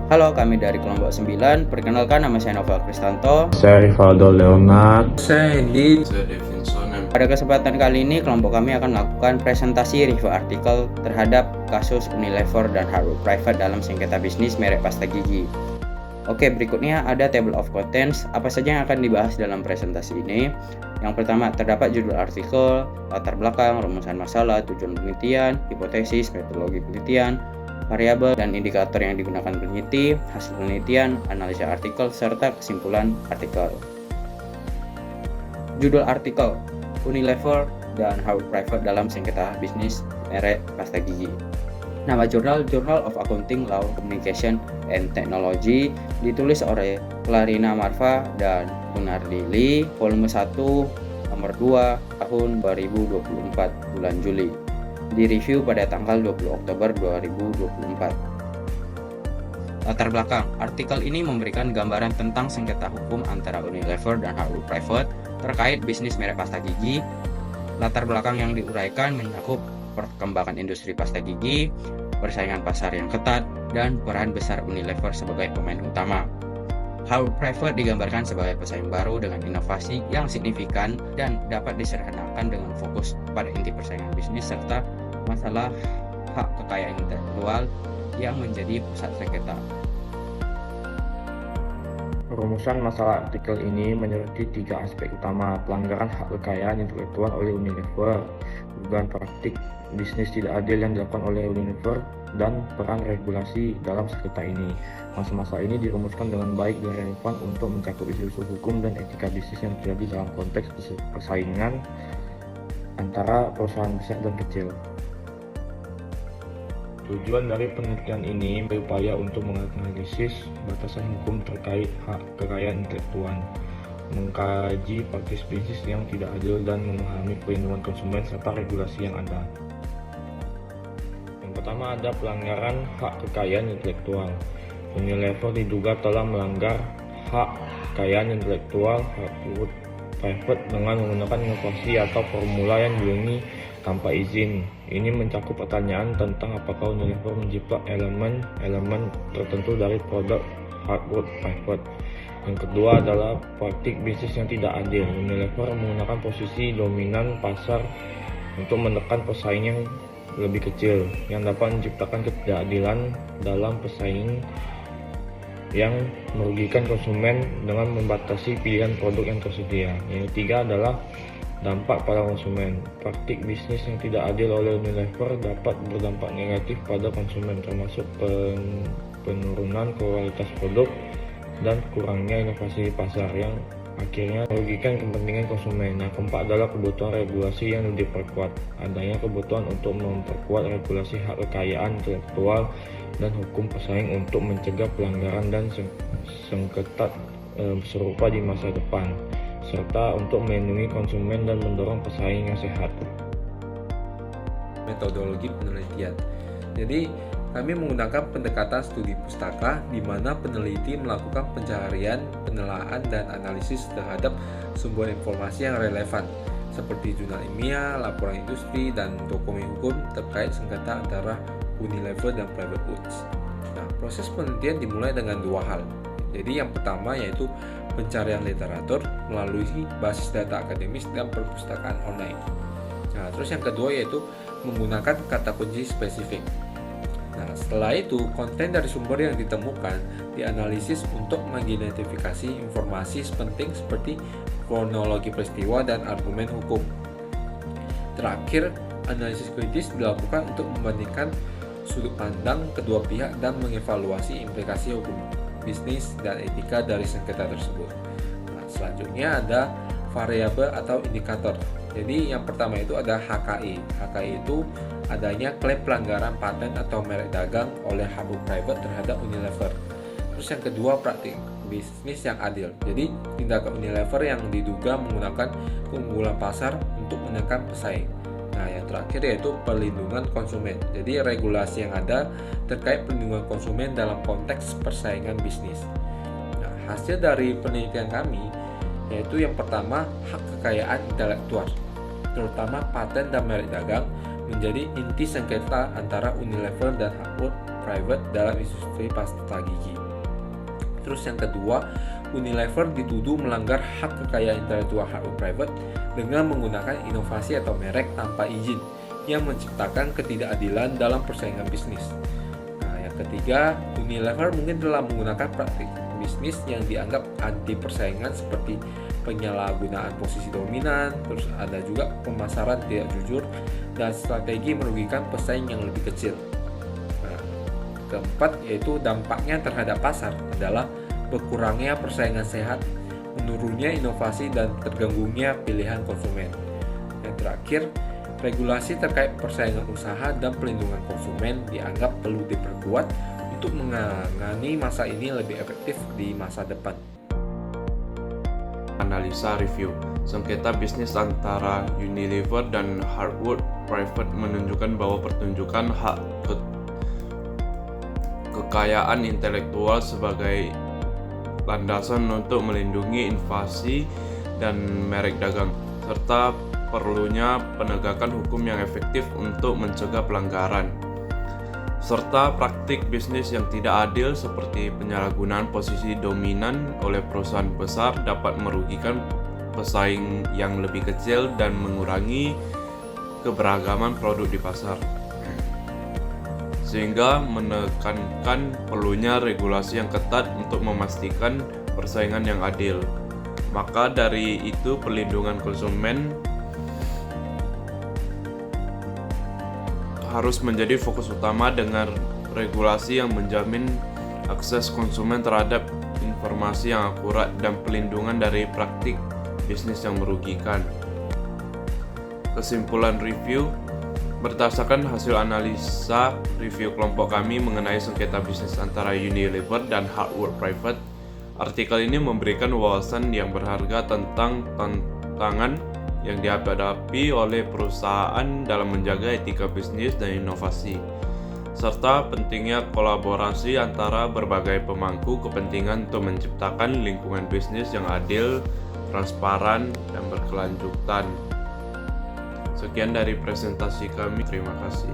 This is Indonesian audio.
Halo, kami dari kelompok 9. Perkenalkan, nama saya Novel Kristanto. Saya Rivaldo Leonard. Saya Edi. Saya Devinson. Pada kesempatan kali ini, kelompok kami akan melakukan presentasi review artikel terhadap kasus Unilever dan Harwood Private dalam sengketa bisnis merek pasta gigi. Oke, berikutnya ada table of contents. Apa saja yang akan dibahas dalam presentasi ini? Yang pertama, terdapat judul artikel, latar belakang, rumusan masalah, tujuan penelitian, hipotesis, metodologi penelitian, variabel dan indikator yang digunakan peneliti, hasil penelitian, analisa artikel, serta kesimpulan artikel. Judul artikel, Unilever dan Harwood Private dalam sengketa bisnis merek pasta gigi. Nama jurnal Journal of Accounting, Law, Communication, and Technology, ditulis oleh Clarina Marva dan Gunardi Lee, volume 1, nomor 2, tahun 2024, bulan Juli. Direview pada tanggal 20 Oktober 2024. Latar belakang, artikel ini memberikan gambaran tentang sengketa hukum antara Unilever dan Harwood Private terkait bisnis merek pasta gigi. Latar belakang yang diuraikan mencakup perkembangan industri pasta gigi, persaingan pasar yang ketat, dan peran besar Unilever sebagai pemain utama. Harwood Private digambarkan sebagai pesaing baru dengan inovasi yang signifikan dan dapat disederhanakan dengan fokus pada inti persaingan bisnis serta masalah hak kekayaan intelektual yang menjadi pusat sengketa. Rumusan masalah artikel ini menyoroti 3 aspek utama: pelanggaran hak kekayaan intelektual oleh Unilever, dugaan praktik bisnis tidak adil yang dilakukan oleh Unilever, dan peran regulasi dalam sengketa ini. Masalah ini dirumuskan dengan baik dan relevan untuk mencakup isu-isu hukum dan etika bisnis yang terjadi dalam konteks persaingan antara perusahaan besar dan kecil. Tujuan dari penelitian ini berupaya untuk menganalisis batasan hukum terkait hak kekayaan intelektual, mengkaji praktis bisnis yang tidak adil, dan memahami perlindungan konsumen serta regulasi yang ada. Yang pertama ada pelanggaran hak kekayaan intelektual. Unilever diduga telah melanggar hak kekayaan intelektual Harwood Private dengan menggunakan inovasi atau formula yang dilindungi tanpa izin. Ini mencakup pertanyaan tentang apakah Unilever mencipta elemen-elemen tertentu dari produk Harwood Private. Yang kedua adalah praktik bisnis yang tidak adil. Unilever menggunakan posisi dominan pasar untuk menekan pesaing yang lebih kecil, yang dapat menciptakan ketidakadilan dalam pesaing yang merugikan konsumen dengan membatasi pilihan produk yang tersedia. Yang ketiga adalah dampak pada konsumen. Praktik bisnis yang tidak adil oleh Unilever dapat berdampak negatif pada konsumen, termasuk penurunan kualitas produk dan kurangnya inovasi di pasar yang akhirnya merugikan kepentingan konsumen. Yang keempat adalah kebutuhan regulasi yang diperkuat. Adanya kebutuhan untuk memperkuat regulasi hak kekayaan intelektual dan hukum pesaing untuk mencegah pelanggaran dan sengketa serupa di masa depan, serta untuk melindungi konsumen dan mendorong pesaing yang sehat. Metodologi penelitian. Jadi kami menggunakan pendekatan studi pustaka di mana peneliti melakukan pencarian, penelaahan, dan analisis terhadap sumber informasi yang relevan seperti jurnal ilmiah, laporan industri, dan dokumen hukum terkait sengketa antara Unilever dan Private Foods. Nah, proses penelitian dimulai dengan 2 hal. Jadi yang pertama yaitu pencarian literatur melalui basis data akademis dan perpustakaan online. Nah, terus yang kedua yaitu menggunakan kata kunci spesifik. Nah, setelah itu konten dari sumber yang ditemukan dianalisis untuk mengidentifikasi informasi penting seperti kronologi peristiwa dan argumen hukum. Terakhir, analisis kritis dilakukan untuk membandingkan sudut pandang kedua pihak dan mengevaluasi implikasi hukum bisnis dan etika dari sengketa tersebut. Nah, selanjutnya ada variabel atau indikator. Jadi yang pertama itu ada HKI. HKI itu adanya klaim pelanggaran paten atau merek dagang oleh Harwood Private terhadap Unilever. Terus yang kedua praktik bisnis yang adil. Jadi tindakan Unilever yang diduga menggunakan keunggulan pasar untuk menekan pesaing. Nah, yang terakhir yaitu perlindungan konsumen. Jadi regulasi yang ada terkait perlindungan konsumen dalam konteks persaingan bisnis. Nah, hasil dari penelitian kami yaitu yang pertama hak kekayaan intelektual, terutama paten dan merek dagang, menjadi inti sengketa antara Unilever dan Harwood Private dalam industri pasta gigi. Terus yang kedua, Unilever dituduh melanggar hak kekayaan intelektual Harwood Private dengan menggunakan inovasi atau merek tanpa izin yang menciptakan ketidakadilan dalam persaingan bisnis. Nah, yang ketiga, Unilever mungkin telah menggunakan praktik bisnis yang dianggap anti persaingan seperti penyalahgunaan posisi dominan, terus ada juga pemasaran tidak jujur, dan strategi merugikan pesaing yang lebih kecil. Nah, keempat, yaitu dampaknya terhadap pasar adalah berkurangnya persaingan sehat, menurunnya inovasi, dan terganggunya pilihan konsumen. Yang terakhir, regulasi terkait persaingan usaha dan pelindungan konsumen dianggap perlu diperkuat untuk menangani masa ini lebih efektif di masa depan. Analisa review. Sengketa bisnis antara Unilever dan Harwood Private menunjukkan bahwa pertunjukan hak kekayaan intelektual sebagai landasan untuk melindungi inovasi dan merek dagang, serta perlunya penegakan hukum yang efektif untuk mencegah pelanggaran, serta praktik bisnis yang tidak adil seperti penyalahgunaan posisi dominan oleh perusahaan besar dapat merugikan pesaing yang lebih kecil dan mengurangi keberagaman produk di pasar, sehingga menekankan perlunya regulasi yang ketat untuk memastikan persaingan yang adil. Maka dari itu, perlindungan konsumen harus menjadi fokus utama dengan regulasi yang menjamin akses konsumen terhadap informasi yang akurat dan perlindungan dari praktik bisnis yang merugikan. Kesimpulan review. Berdasarkan hasil analisa review kelompok kami mengenai sengketa bisnis antara Unilever dan Harwood Private, artikel ini memberikan wawasan yang berharga tentang tantangan yang dihadapi oleh perusahaan dalam menjaga etika bisnis dan inovasi, serta pentingnya kolaborasi antara berbagai pemangku kepentingan untuk menciptakan lingkungan bisnis yang adil, transparan, dan berkelanjutan. Sekian dari presentasi kami. Terima kasih.